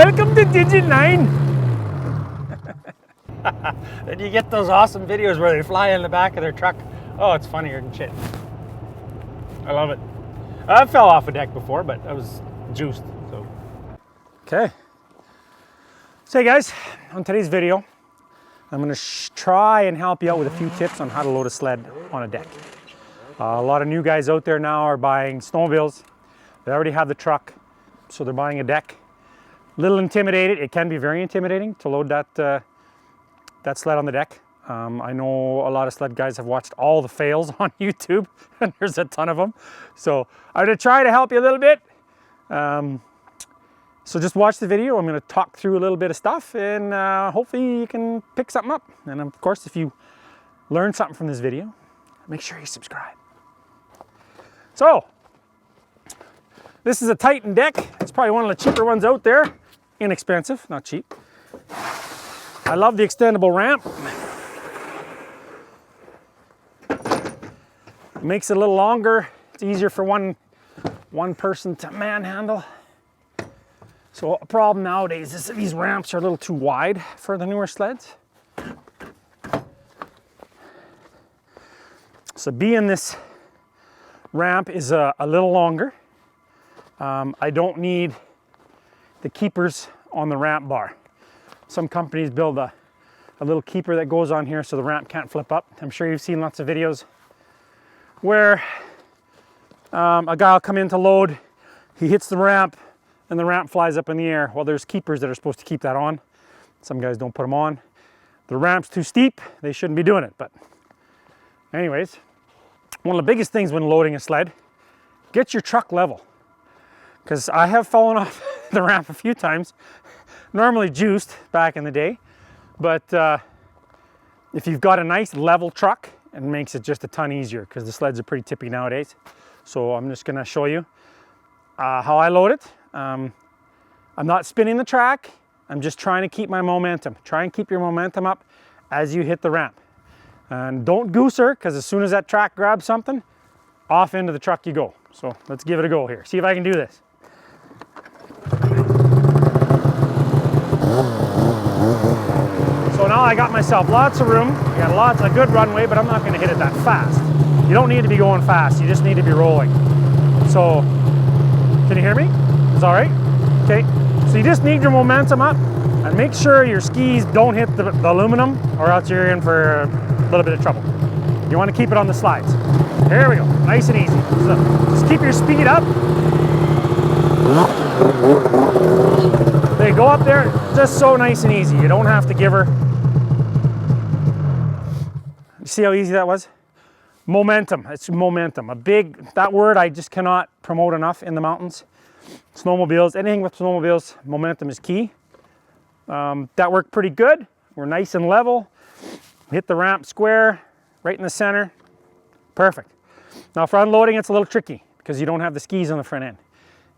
Welcome to Digit 9. And you get those awesome videos where they fly in the back of their truck. Oh, it's funnier than shit. I love it. I fell off a deck before, but I was juiced, so. Okay. So hey guys, on today's video, I'm gonna try and help you out with a few tips on how to load a sled on a deck. A lot of new guys out there now are buying snowmobiles. They already have the truck, so they're buying a deck. A little intimidated. It can be very intimidating to load that sled on the deck. I know a lot of sled guys have watched all the fails on YouTube, and there's a ton of them. So I'm gonna try to help you a little bit. So just watch the video. I'm gonna talk through a little bit of stuff, and hopefully you can pick something up. And of course, if you learn something from this video, make sure you subscribe. So, this is a Titan deck. It's probably one of the cheaper ones out there. Inexpensive, not cheap. I love the extendable ramp. It makes it a little longer. It's easier for one person to manhandle. So a problem nowadays is that these ramps are a little too wide for the newer sleds. So being this ramp is a little longer, I don't need the keepers on the ramp bar. Some companies build a little keeper that goes on here so the ramp can't flip up. I'm sure you've seen lots of videos where a guy will come in to load, he hits the ramp, and the ramp flies up in the air. Well, there's keepers that are supposed to keep that on. Some guys don't put them on. The ramp's too steep, they shouldn't be doing it. But anyways, one of the biggest things when loading a sled, get your truck level. Because I have fallen off the ramp a few times, normally juiced back in the day. But if you've got a nice level truck, it makes it just a ton easier because the sleds are pretty tippy nowadays. So I'm just gonna show you how I load it. I'm not spinning the track. I'm just trying to keep my momentum. Try and keep your momentum up as you hit the ramp. And don't goose her, because as soon as that track grabs something, off into the truck you go. So let's give it a go here. See if I can do this. So now I got myself lots of room. I got lots of good runway, but I'm not going to hit it that fast. You don't need to be going fast. You just need to be rolling. So, can you hear me? It's all right? Okay. So you just need your momentum up, and make sure your skis don't hit the aluminum, or else you're in for a little bit of trouble. You want to keep it on the slides. There we go. Nice and easy. So just keep your speed up. They go up there just so nice and easy. You don't have to give her. You see how easy that was? Momentum. It's momentum. That word I just cannot promote enough in the mountains. Snowmobiles, anything with snowmobiles, momentum is key. That worked pretty good. We're nice and level. Hit the ramp square, right in the center. Perfect. Now for unloading, it's a little tricky because you don't have the skis on the front end.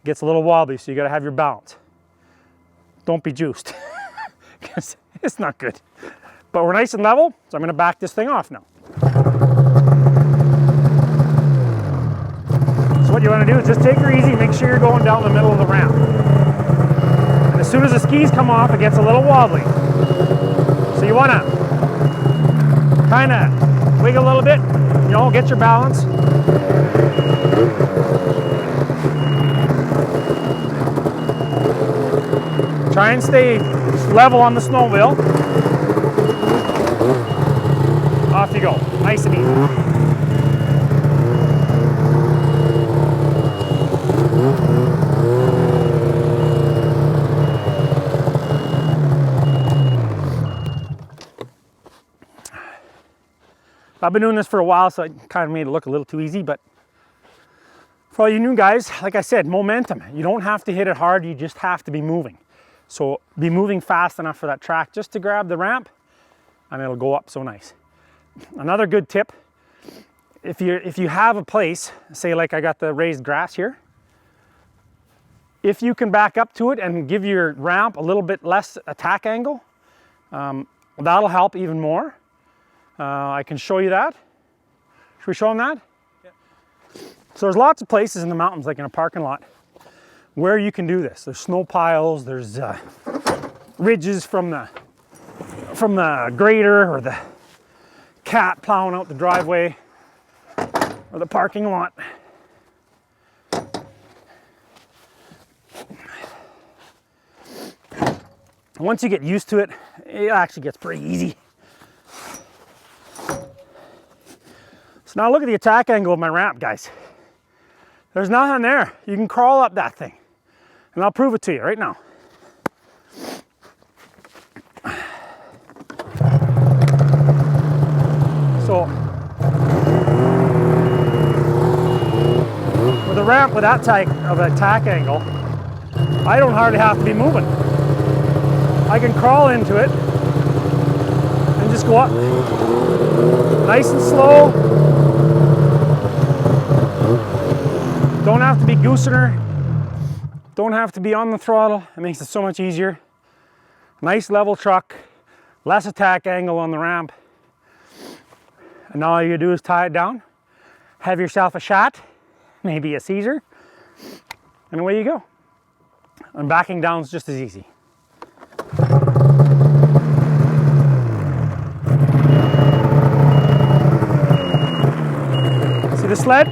It gets a little wobbly, so you got to have your balance. Don't be juiced, because it's not good. But we're nice and level, so I'm going to back this thing off now. So what you want to do is just take her easy, make sure you're going down the middle of the ramp. And as soon as the skis come off, it gets a little wobbly. So you want to kind of wiggle a little bit, you know, get your balance. Try and stay level on the snowmobile. Off you go, nice and easy. I've been doing this for a while, so I kind of made it look a little too easy, but for all you new guys, like I said, momentum. You don't have to hit it hard, you just have to be moving. So be moving fast enough for that track just to grab the ramp, and it'll go up so nice. Another good tip, if you have a place, say like I got the raised grass here, if you can back up to it and give your ramp a little bit less attack angle, that'll help even more. I can show you that. Should we show them that? Yeah. So there's lots of places in the mountains, like in a parking lot, where you can do this. There's snow piles, there's ridges from the grader or the cat plowing out the driveway or the parking lot. Once you get used to it, it actually gets pretty easy. So now look at the attack angle of my ramp, guys. There's nothing there. You can crawl up that thing. And I'll prove it to you right now. So, with a ramp with that type of attack angle, I don't hardly have to be moving. I can crawl into it and just go up. Nice and slow. Don't have to be goosing her. Don't have to be on the throttle. It makes it so much easier. Nice level truck. Less attack angle on the ramp. And all you do is tie it down. Have yourself a shot. Maybe a Caesar. And away you go. And backing down is just as easy. See the sled?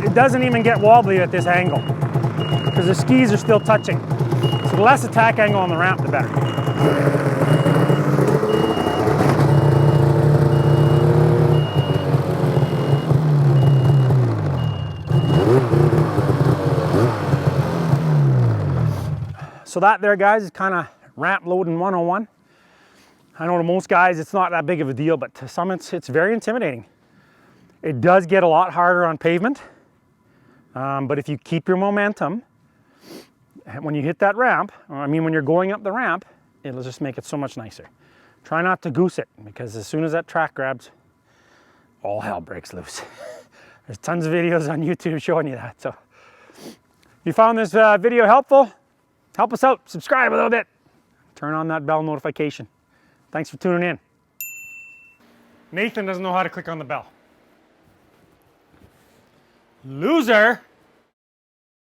It doesn't even get wobbly at this angle because the skis are still touching. So the less attack angle on the ramp, the better. So that there, guys, is kind of ramp loading 101. I know to most guys it's not that big of a deal, but to some it's very intimidating. It does get a lot harder on pavement, but if you keep your momentum, when you hit that ramp, I mean when you're going up the ramp, it'll just make it so much nicer. Try not to goose it, because as soon as that track grabs, all hell breaks loose. There's tons of videos on YouTube showing you that. So if you found this video helpful, help us out, subscribe a little bit, turn on that bell notification. Thanks for tuning in. Nathan doesn't know how to click on the bell. Loser!